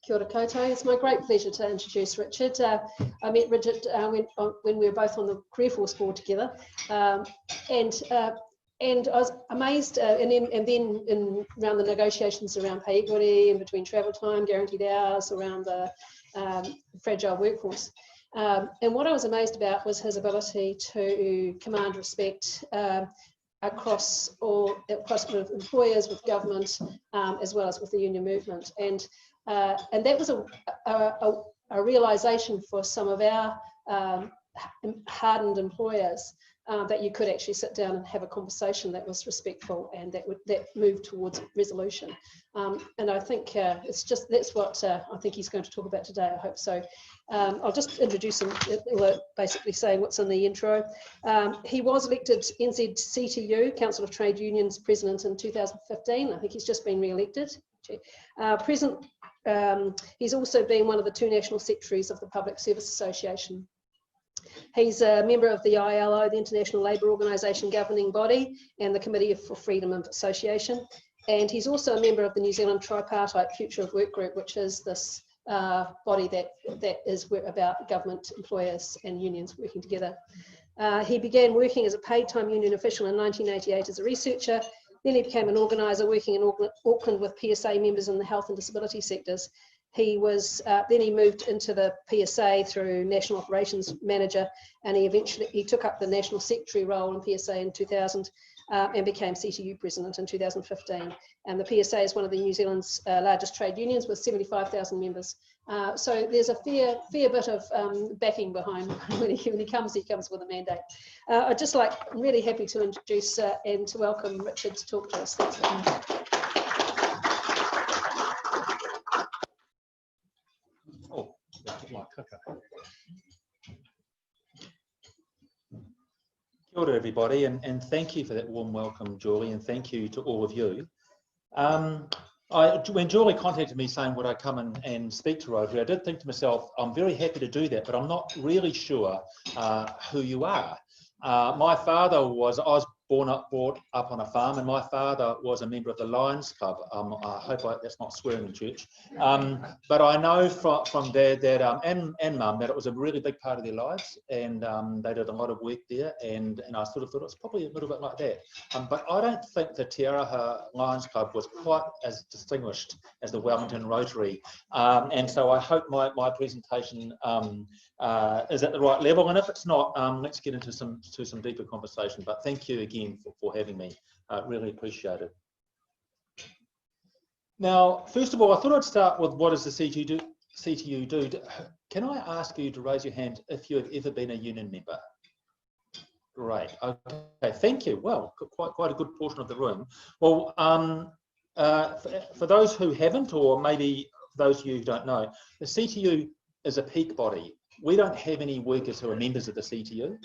Kia ora koutou. It's my great pleasure to introduce Richard. I met Richard when we were both on the Career Force board together, and I was amazed. And then around the negotiations around pay equity, in between travel time, guaranteed hours, around the fragile workforce. And what I was amazed about was his ability to command respect across with employers, with government, as well as with the union movement. And that was a realisation for some of our hardened employers, that you could actually sit down and have a conversation that was respectful and that moved towards resolution. And I think that's what I think he's going to talk about today. I hope so. I'll just introduce him, basically saying what's in the intro. He was elected NZCTU, Council of Trade Unions President in 2015. I think he's just been re-elected. He's also been one of the 2 national secretaries of the Public Service Association. He's a member of the ILO, the International Labour Organisation governing body, and the Committee for Freedom of Association. And he's also a member of the New Zealand Tripartite Future of Work Group, which is this body that is about government, employers and unions working together. He began working as a paid time union official in 1988 as a researcher. Then he became an organiser working in Auckland with PSA members in the health and disability sectors. He was then he moved into the PSA through National Operations Manager, and he took up the National Secretary role in PSA in 2000 and became CTU President in 2015. And the PSA is one of the New Zealand's largest trade unions with 75,000 members. So there's a fair bit of backing behind when he comes with a mandate. I'm really happy to introduce and to welcome Richard to talk to us. Thanks very much. My clicker. Kia ora everybody, and thank you for that warm welcome, Julie, and thank you to all of you. When Julie contacted me saying would I come and speak to Rotary, I did think to myself, I'm very happy to do that, but I'm not really sure who you are. My father I was brought up on a farm, and my father was a member of the Lions Club. I hope that's not swearing in church. But I know from Dad and Mum that it was a really big part of their lives, and they did a lot of work there, and I sort of thought it was probably a little bit like that. But I don't think the Te Araha Lions Club was quite as distinguished as the Wellington Rotary. And so I hope my presentation is at the right level, and if it's not, let's get into some deeper conversation. But thank you again for having me. Really appreciate it. Now, first of all, I thought I'd start with what does the CTU do? Can I ask you to raise your hand if you have ever been a union member? Great. Okay, thank you. Well, quite a good portion of the room. Well, for those who haven't, or maybe those of you who don't know, the CTU is a peak body. We don't have any workers who are members of the CTU.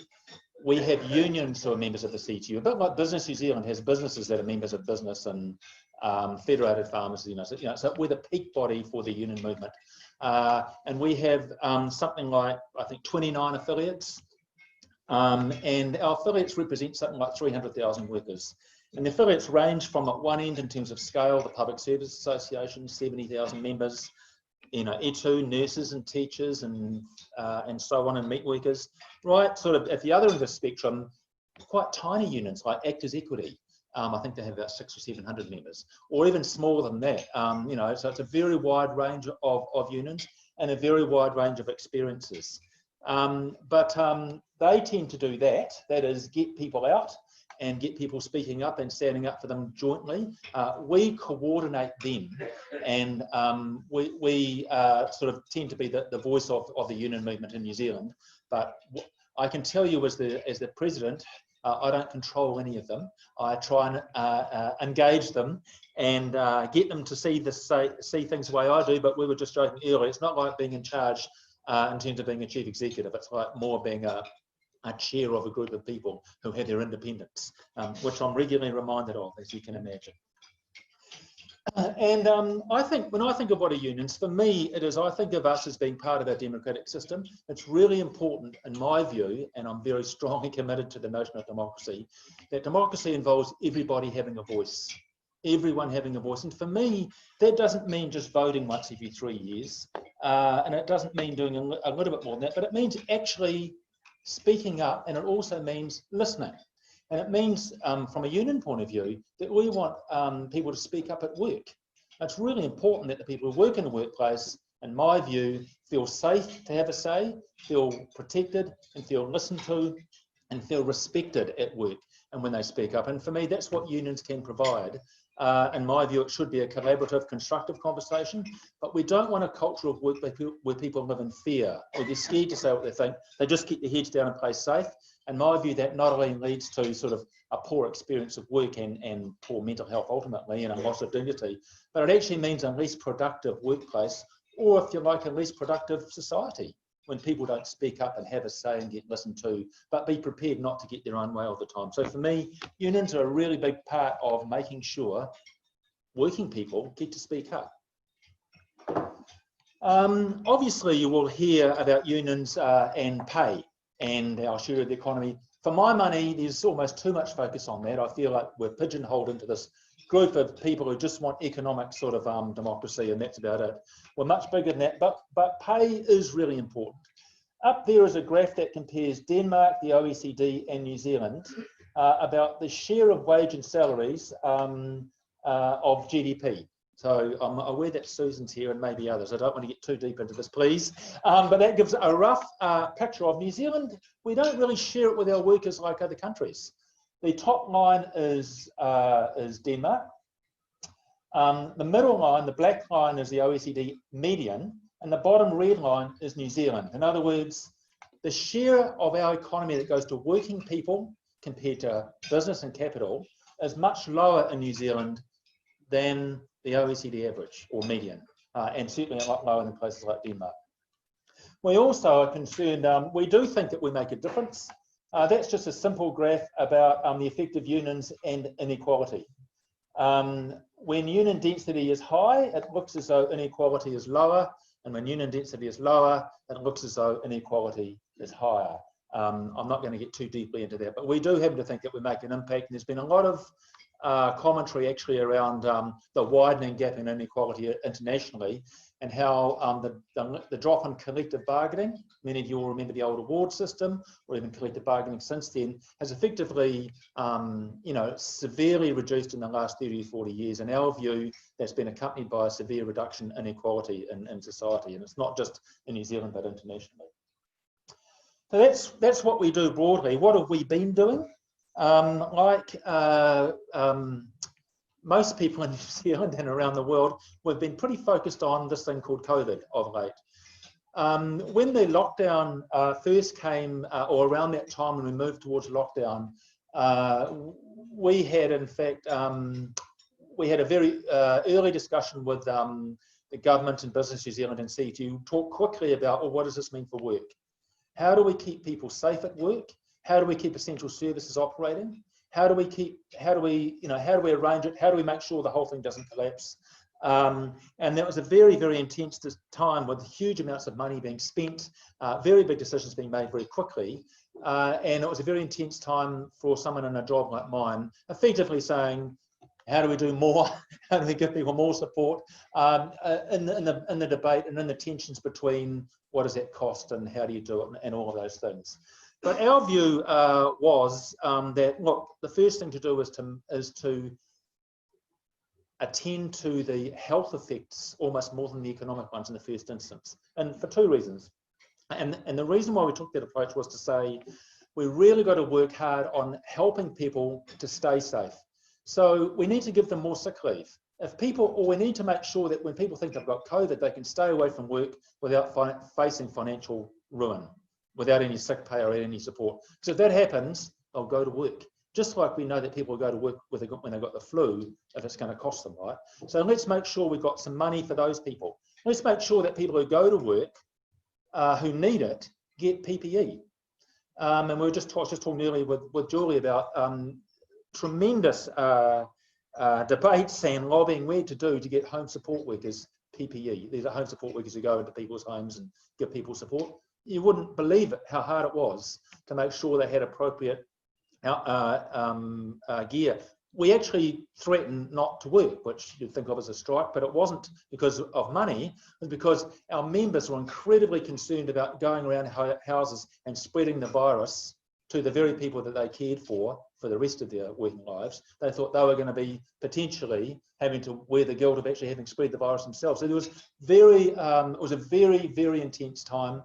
We have unions who are members of the CTU, a bit like Business New Zealand has businesses that are members of business, and Federated Farmers, so we're the peak body for the union movement. And we have something like, I think, 29 affiliates, and our affiliates represent something like 300,000 workers. And the affiliates range from at one end in terms of scale, the Public Service Association, 70,000 members, E2, nurses and teachers and so on, and meat workers, right sort of at the other end of the spectrum, quite tiny unions like Actors Equity. I think they have about 600 or 700 members, or even smaller than that. So it's a very wide range of unions and a very wide range of experiences. But they tend to do that is get people out and get people speaking up and standing up for them jointly. We coordinate them, and we sort of tend to be the voice of the union movement in New Zealand. But I can tell you as the president, I don't control any of them. I try and engage them and get them to see things the way I do. But we were just joking earlier, it's not like being in charge in terms of being a chief executive. It's like more being a chair of a group of people who have their independence, which I'm regularly reminded of, as you can imagine. I think when I think of what are unions, for me, I think of us as being part of our democratic system. It's really important, in my view, and I'm very strongly committed to the notion of democracy, that democracy involves everybody having a voice. everyone having a voice. And for me, that doesn't mean just voting once every 3 years. And it doesn't mean doing a little bit more than that, but it means actually speaking up, and it also means listening. And it means, from a union point of view, that we want people to speak up at work. It's really important that the people who work in the workplace, in my view, feel safe to have a say, feel protected and feel listened to and feel respected at work and when they speak up. And for me, that's what unions can provide. In my view, it should be a collaborative, constructive conversation, but we don't want a culture of work where people live in fear or they're scared to say what they think. They just keep their heads down and play safe. In my view, that not only leads to sort of a poor experience of work and poor mental health ultimately and a loss of dignity, but it actually means a less productive workplace, or if you like, a less productive society, when people don't speak up and have a say and get listened to, but be prepared not to get their own way all the time. So for me, unions are a really big part of making sure working people get to speak up. Obviously, you will hear about unions and pay and our share of the economy. For my money, there's almost too much focus on that. I feel like we're pigeonholed into this group of people who just want economic sort of democracy, and that's about it. We're much bigger than that, but pay is really important. Up there is a graph that compares Denmark, the OECD, and New Zealand about the share of wage and salaries of GDP. So I'm aware that Susan's here and maybe others. I don't want to get too deep into this, please. But that gives a rough picture of New Zealand. We don't really share it with our workers like other countries. The top line is Denmark. The middle line, the black line, is the OECD median, and the bottom red line is New Zealand. In other words, the share of our economy that goes to working people compared to business and capital is much lower in New Zealand than the OECD average or median, and certainly a lot lower than places like Denmark. We also are concerned, we do think that we make a difference. That's just a simple graph about the effect of unions and inequality. When union density is high, it looks as though inequality is lower, and when union density is lower, it looks as though inequality is higher. I'm not going to get too deeply into that, but we do happen to think that we make an impact, and there's been a lot of commentary actually around the widening gap in inequality internationally, and how the drop in collective bargaining, many of you will remember the old award system, or even collective bargaining since then, has effectively severely reduced in the last 30 or 40 years. In our view, that's been accompanied by a severe reduction in inequality in society, and it's not just in New Zealand but internationally. So that's what we do broadly. What have we been doing? Most people in New Zealand and around the world, we've been pretty focused on this thing called COVID of late. When the lockdown first came, or around that time when we moved towards lockdown, we had in fact, we had a very early discussion with the government and Business New Zealand and CTU, talk quickly about, well, what does this mean for work? How do we keep people safe at work? How do we keep essential services operating? How do we arrange it? How do we make sure the whole thing doesn't collapse? And that was a very, very intense time with huge amounts of money being spent, very big decisions being made very quickly. And it was a very intense time for someone in a job like mine, effectively saying, how do we do more? How do we give people more support in the debate and in the tensions between what does that cost and how do you do it and all of those things. But our view was that, look, the first thing to do is to attend to the health effects almost more than the economic ones in the first instance, and for two reasons. And the reason why we took that approach was to say we really got to work hard on helping people to stay safe. So we need to give them more sick leave. Or we need to make sure that when people think they've got COVID, they can stay away from work without facing financial ruin, without any sick pay or any support. So if that happens, they'll go to work. Just like we know that people go to work when they've got the flu, if it's going to cost them, right? So let's make sure we've got some money for those people. Let's make sure that people who go to work, who need it, get PPE. And we were just talking earlier with Julie about tremendous debates and lobbying where to do to get home support workers PPE. These are home support workers who go into people's homes and give people support. You wouldn't believe it, how hard it was to make sure they had appropriate gear. we actually threatened not to work, which you'd think of as a strike, but it wasn't because of money. It was because our members were incredibly concerned about going around houses and spreading the virus to the very people that they cared for the rest of their working lives. They thought they were going to be potentially having to wear the guilt of actually having spread the virus themselves. So there was it was a very, very intense time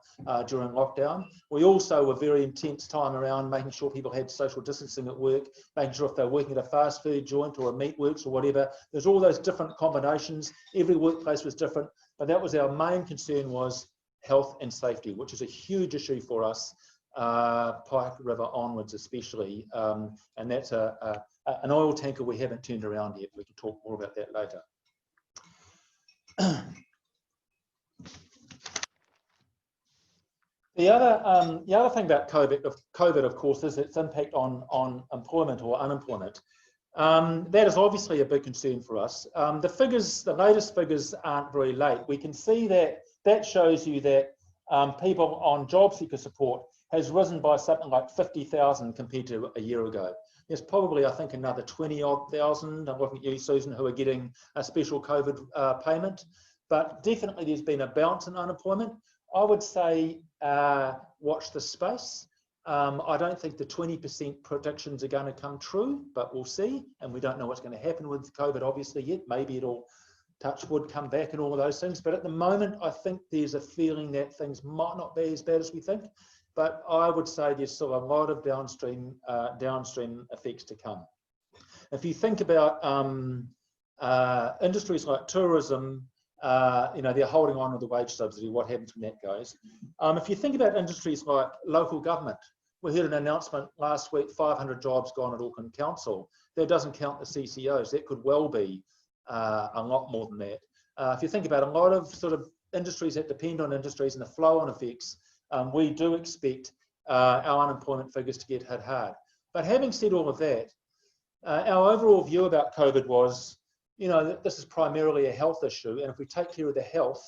during lockdown. We also were very intense time around making sure people had social distancing at work, making sure if they're working at a fast food joint or a meatworks or whatever, there's all those different combinations. Every workplace was different, but that was our main concern, was health and safety, which is a huge issue for us. Pike River onwards especially, and that's an oil tanker we haven't turned around yet. We can talk more about that later. The other thing about COVID, of course, is its impact on employment or unemployment. That is obviously a big concern for us. The latest figures aren't very late. We can see that shows you that people on job seeker support has risen by something like 50,000 compared to a year ago. There's probably, I think, another 20-odd thousand, I'm looking at you, Susan, who are getting a special COVID payment. But definitely there's been a bounce in unemployment. I would say watch the space. I don't think the 20% predictions are going to come true, but we'll see. And we don't know what's going to happen with COVID, obviously, yet. Maybe it'll, touch wood, come back and all of those things. But at the moment, I think there's a feeling that things might not be as bad as we think. But I would say there's still a lot of downstream effects to come. If you think about industries like tourism, they're holding on with the wage subsidy. What happens when that goes? If you think about industries like local government, we heard an announcement last week, 500 jobs gone at Auckland Council. That doesn't count the CCOs. That could well be a lot more than that. If you think about a lot of sort of industries that depend on industries and the flow-on effects, we do expect our unemployment figures to get hit hard. But having said all of that, our overall view about COVID was, this is primarily a health issue, and if we take care of the health,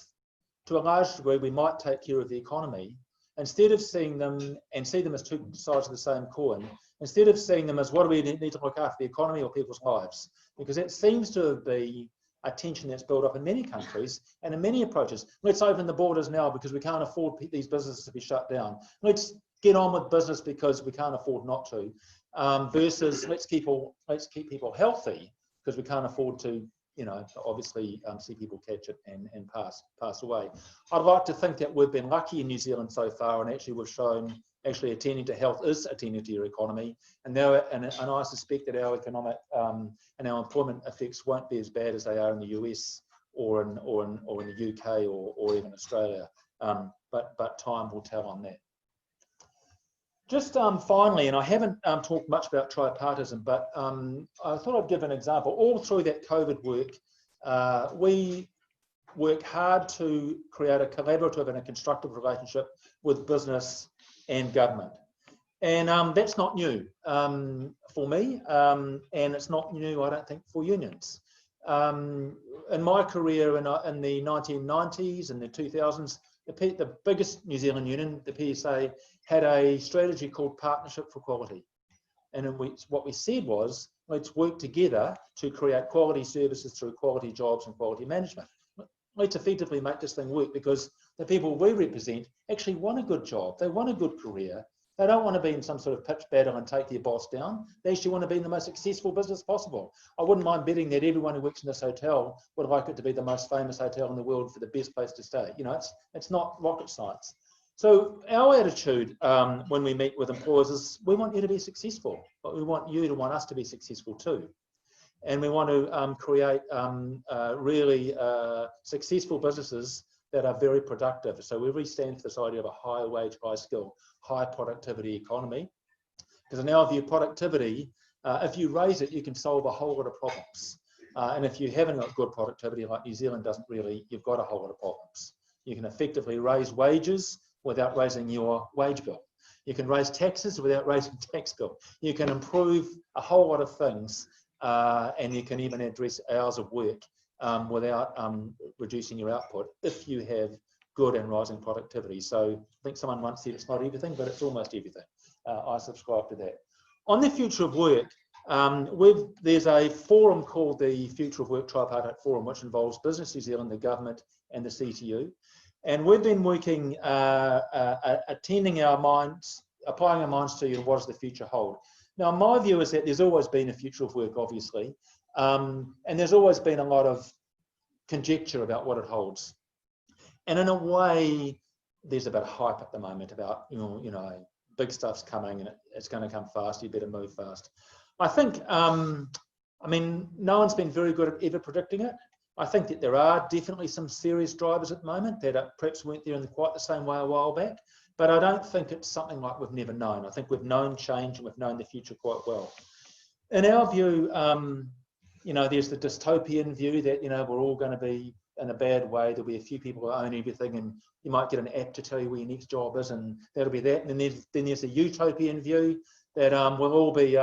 to a large degree, we might take care of the economy. Instead of seeing them and see them as two sides of the same coin, instead of seeing them as what do we need to look after, the economy or people's lives? Because it seems to be a tension that's built up in many countries and in many approaches. Let's open the borders now because we can't afford these businesses to be shut down. Let's get on with business because we can't afford not to. Versus let's keep people healthy because we can't afford to, obviously see people catch it and pass away. I'd like to think that we've been lucky in New Zealand so far, and actually we've shown attending to health is attending to your economy, and I suspect that our economic and our employment effects won't be as bad as they are in the US or in the UK or even Australia. But time will tell on that. Just finally, and I haven't talked much about tripartism, but I thought I'd give an example. All through that COVID work, we work hard to create a collaborative and a constructive relationship with business and government. And that's not new for me, and it's not new, I don't think, for unions. In my career in the 1990s and the 2000s, the biggest New Zealand union, the PSA, had a strategy called Partnership for Quality. And what we said was, let's work together to create quality services through quality jobs and quality management. Let's effectively make this thing work, because the people we represent actually want a good job. They want a good career. They don't want to be in some sort of pitch battle and take their boss down. They actually want to be in the most successful business possible. I wouldn't mind betting that everyone who works in this hotel would like it to be the most famous hotel in the world for the best place to stay. It's not rocket science. So our attitude when we meet with employers is, we want you to be successful, but we want you to want us to be successful too. And we want to create really successful businesses that are very productive. So we really stand for this idea of a high wage, high skill, high productivity economy. Because in our view, productivity, if you raise it, you can solve a whole lot of problems. And if you haven't got good productivity, like New Zealand doesn't really, you've got a whole lot of problems. You can effectively raise wages without raising your wage bill. You can raise taxes without raising tax bill. You can improve a whole lot of things, and you can even address hours of work without reducing your output if you have good and rising productivity. So I think someone once said it's not everything, but it's almost everything. I subscribe to that. On the future of work, There's a forum called the Future of Work Tripartite Forum, which involves Business New Zealand, the government, and the CTU. And we've been working, applying our minds to what does the future hold. Now, my view is that there's always been a future of work, obviously, and there's always been a lot of conjecture about what it holds. And in a way, there's a bit of hype at the moment about, big stuff's coming and it's going to come fast, you better move fast. I think, no one's been very good at ever predicting it. I think that there are definitely some serious drivers at the moment that perhaps weren't there in quite the same way a while back, but I don't think it's something like we've never known. I think we've known change and we've known the future quite well. In our view, there's the dystopian view that, we're all going to be in a bad way. There'll be a few people who own everything and you might get an app to tell you where your next job is, and that'll be that. And then there's a utopian view that we'll all be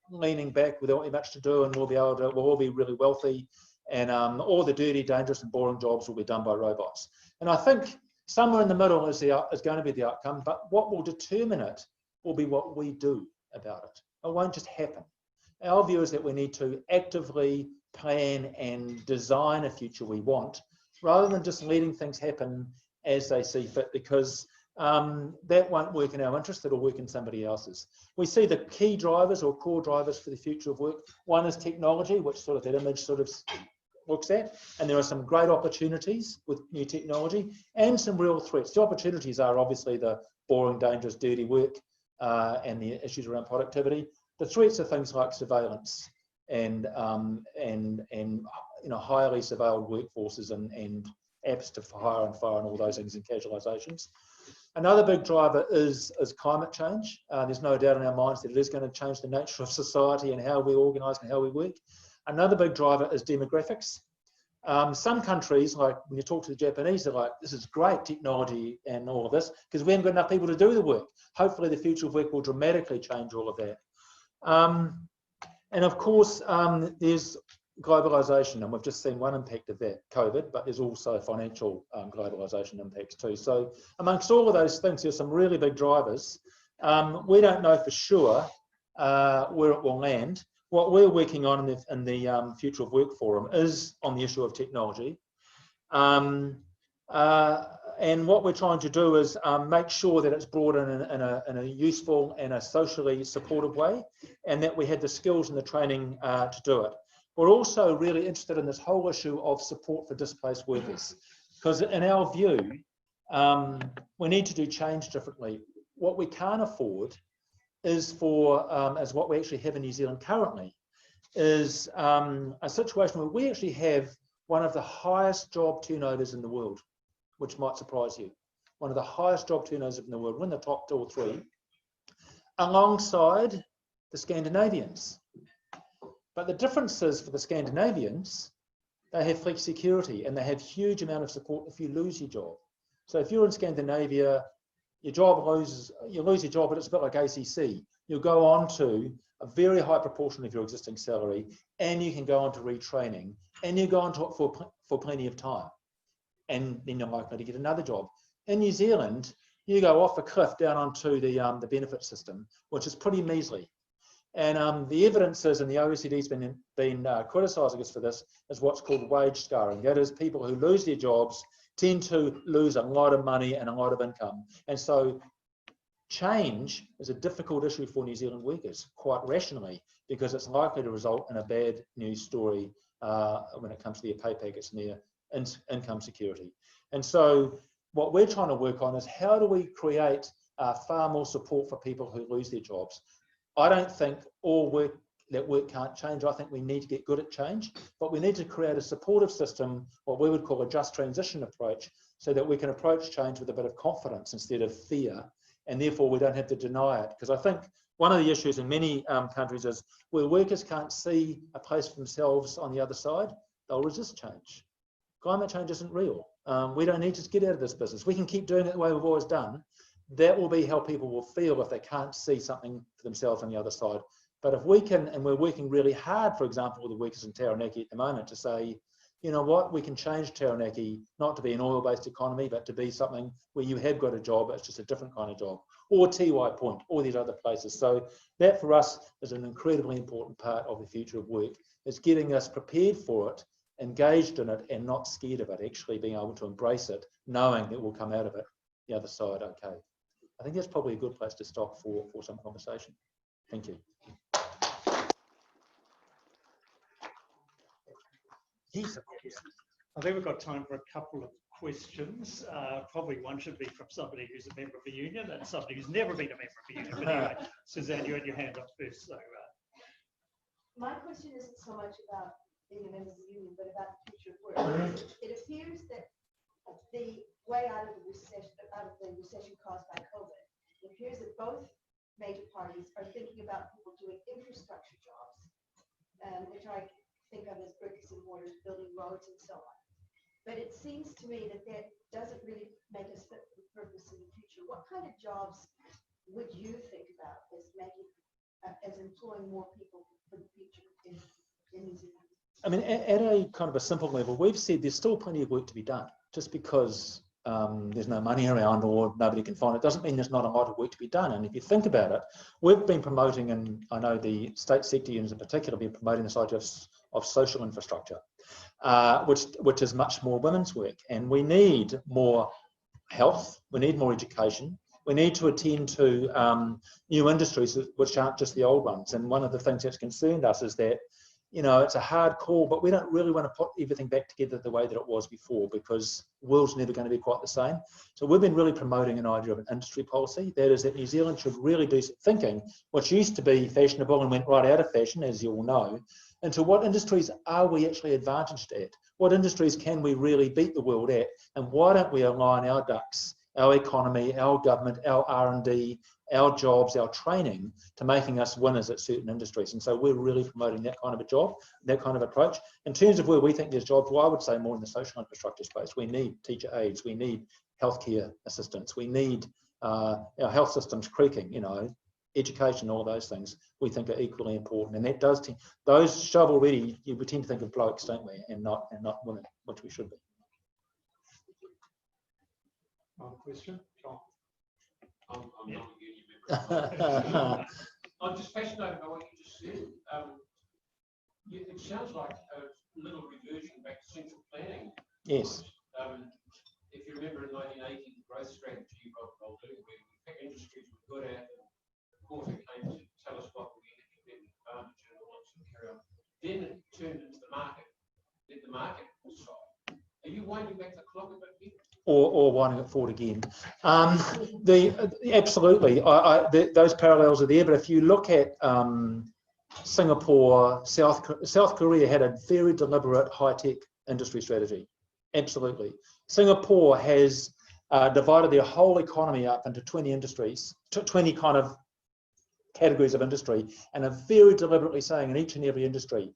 leaning back without much to do, and we'll all be really wealthy, and all the dirty, dangerous and boring jobs will be done by robots. And I think somewhere in the middle is going to be the outcome, but what will determine it will be what we do about it. It won't just happen. Our view is that we need to actively plan and design a future we want, rather than just letting things happen as they see fit, because that won't work in our interest, it'll work in somebody else's. We see the key drivers or core drivers for the future of work. One is technology, which sort of that image sort of looks at, and there are some great opportunities with new technology and some real threats. The opportunities are obviously the boring, dangerous, dirty work and the issues around productivity. The threats are things like surveillance and highly surveilled workforces and apps to hire and fire and all those things, and casualisations. Another big driver is climate change. There's no doubt in our minds that it is going to change the nature of society and how we organise and how we work. Another big driver is demographics. Some countries, like when you talk to the Japanese, they're like, this is great technology and all of this, because we haven't got enough people to do the work. Hopefully the future of work will dramatically change all of that. And of course, there's globalisation, and we've just seen one impact of that, COVID, but there's also financial globalisation impacts too. So amongst all of those things, there's some really big drivers. We don't know for sure where it will land. What we're working on in the Future of Work Forum is on the issue of technology. And what we're trying to do is make sure that it's brought in a useful and a socially supportive way, and that we have the skills and the training to do it. We're also really interested in this whole issue of support for displaced workers, because in our view, we need to do change differently. What we can't afford is as what we actually have in New Zealand currently, is a situation where we actually have one of the highest job turnovers in the world, which might surprise you. One of the highest job turnovers in the world, we're in the top 2 or 3, alongside the Scandinavians. But the difference is, for the Scandinavians, they have flex security and they have huge amount of support if you lose your job. So if you're in Scandinavia, you lose your job, but it's a bit like ACC. You'll go on to a very high proportion of your existing salary, and you can go on to retraining, and you go on to it for plenty of time, and then you're likely to get another job. In New Zealand, you go off a cliff down onto the benefit system, which is pretty measly. And the evidence is, and the OECD's been criticising us for this, is what's called wage scarring. That is, people who lose their jobs tend to lose a lot of money and a lot of income. And so change is a difficult issue for New Zealand workers, quite rationally, because it's likely to result in a bad news story when it comes to their pay packets and their income security. And so what we're trying to work on is, how do we create far more support for people who lose their jobs? I don't think work can't change. I think we need to get good at change, but we need to create a supportive system, what we would call a just transition approach, so that we can approach change with a bit of confidence instead of fear, and therefore we don't have to deny it. Because I think one of the issues in many countries is, where workers can't see a place for themselves on the other side, they'll resist change. Climate change isn't real. We don't need to get out of this business. We can keep doing it the way we've always done. That will be how people will feel if they can't see something for themselves on the other side. But if we can, and we're working really hard, for example, with the workers in Taranaki at the moment, to say, you know what, we can change Taranaki not to be an oil-based economy, but to be something where you have got a job, it's just a different kind of job. or TY Point, or these other places. So that for us is an incredibly important part of the future of work. It's getting us prepared for it, engaged in it, and not scared of it, actually being able to embrace it, knowing that we'll come out of it the other side okay. I think that's probably a good place to stop for some conversation. Thank you. Yes, of course. I think we've got time for a couple of questions. Probably one should be from somebody who's a member of a union and somebody who's never been a member of a union. But anyway, Suzanne, you had your hand up first. So, my question isn't so much about being a member of the union, but about the future of work. It appears that the way out of the recession caused by COVID, it appears that both major parties are thinking about people doing infrastructure jobs, which I think of as bricks and mortars, building roads and so on. But it seems to me that that doesn't really make us fit for purpose in the future. What kind of jobs would you think about as employing more people for the future in New Zealand? I mean, at a kind of a simple level, we've said there's still plenty of work to be done. Just because there's no money around or nobody can find it doesn't mean there's not a lot of work to be done. And if you think about it, we've been promoting, and I know the state sector unions in particular have been promoting this idea of social infrastructure, which is much more women's work. And we need more health, we need more education, we need to attend to new industries which aren't just the old ones. And one of the things that's concerned us is that, you know, it's a hard call, but we don't really want to put everything back together the way that it was before, because the world's never going to be quite the same. So we've been really promoting an idea of an industry policy. That is that New Zealand should really do some thinking, which used to be fashionable and went right out of fashion, as you all know, into what industries are we actually advantaged at? What industries can we really beat the world at? And why don't we align our ducks, our economy, our government, our R&D, our jobs, our training to making us winners at certain industries? And so we're really promoting that kind of a job, that kind of approach. In terms of where we think there's jobs, well, I would say more in the social infrastructure space. We need teacher aides, we need healthcare assistants, we need our health systems creaking, you know, education, all those things we think are equally important. And that does, those shovel ready, we tend to think of blokes, don't we, and not women, which we should be. question, John. I'm not a union member. I'm just fascinated by what you just said. It sounds like a little reversion back to central planning. Yes. If you remember in 1980, the growth strategy of where we picked industries we're good at, and the quarter came to tell us what we had competitive advantage and all that sort of carry on. Then it turned into the market. Let the market decide. Are you winding back the clock a bit here? Or winding it forward again. Absolutely, those parallels are there. But if you look at Singapore, South Korea had a very deliberate high-tech industry strategy. Absolutely. Singapore has divided their whole economy up into 20 industries, 20 kind of categories of industry, and are very deliberately saying in each and every industry,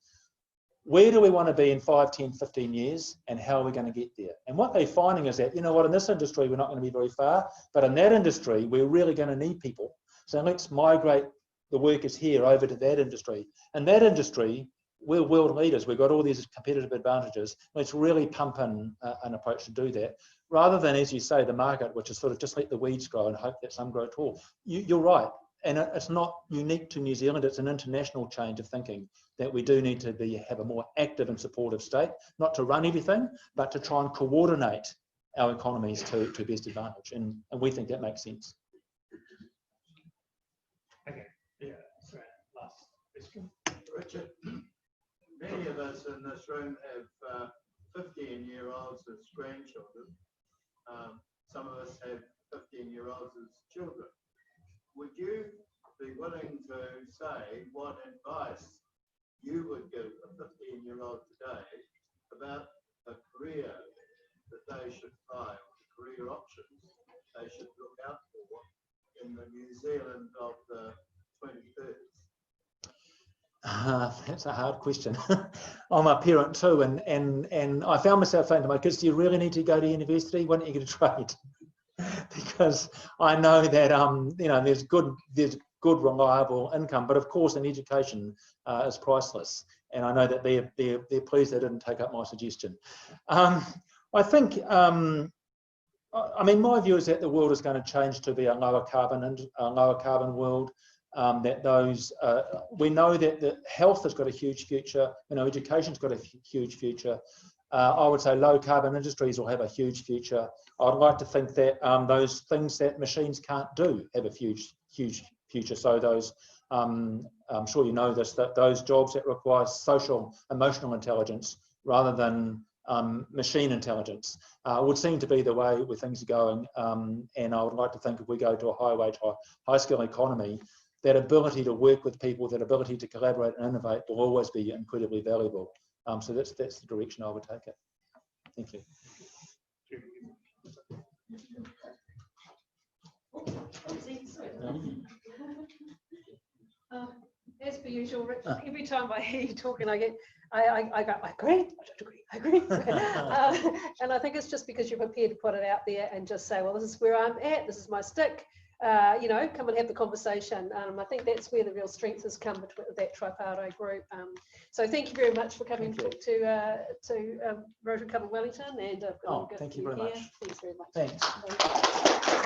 where do we want to be in 5, 10, 15 years, and how are we going to get there? And what they're finding is that, you know what, in this industry, we're not going to be very far, but in that industry, we're really going to need people. So let's migrate the workers here over to that industry. And that industry, we're world leaders. We've got all these competitive advantages. Let's really pump in an approach to do that, rather than, as you say, the market, which is sort of just let the weeds grow and hope that some grow tall. You're right. And it's not unique to New Zealand, it's an international change of thinking that we do need to have a more active and supportive state, not to run everything, but to try and coordinate our economies to best advantage. And we think that makes sense. Okay, yeah, sorry, last question. Richard, many of us in this room have 15-year-olds as grandchildren. Some of us have 15-year-olds as children. Would you be willing to say what advice you would give a 15-year-old today about a career that they should try, or the career options they should look out for in the New Zealand of the 2030s? That's a hard question. I'm a parent too, and I found myself saying to my kids, do you really need to go to university? Why don't you get a trade? Because I know that you know, there's good reliable income, but of course an education is priceless, and I know that they're pleased they didn't take up my suggestion. I think I mean, my view is that the world is going to change to be a lower carbon world. That those we know that the health has got a huge future. You know, education's got a huge future. I would say low carbon industries will have a huge future. I'd like to think that those things that machines can't do have a huge future. So those, I'm sure you know this, that those jobs that require social, emotional intelligence rather than machine intelligence would seem to be the way where things are going. And I would like to think if we go to a high wage, high skill economy, that ability to work with people, that ability to collaborate and innovate will always be incredibly valuable. So that's the direction I would take it. Thank you. As per usual, Rich, every time I hear you talking, I go, I agree. And I think it's just because you're prepared to put it out there and just say, well, this is where I'm at, this is my stick. You know, come and have the conversation. I think that's where the real strength has come between that Tripartite group. So thank you very much for coming to Rotary Club of Wellington. And thank you very much. Thanks very much. Thanks.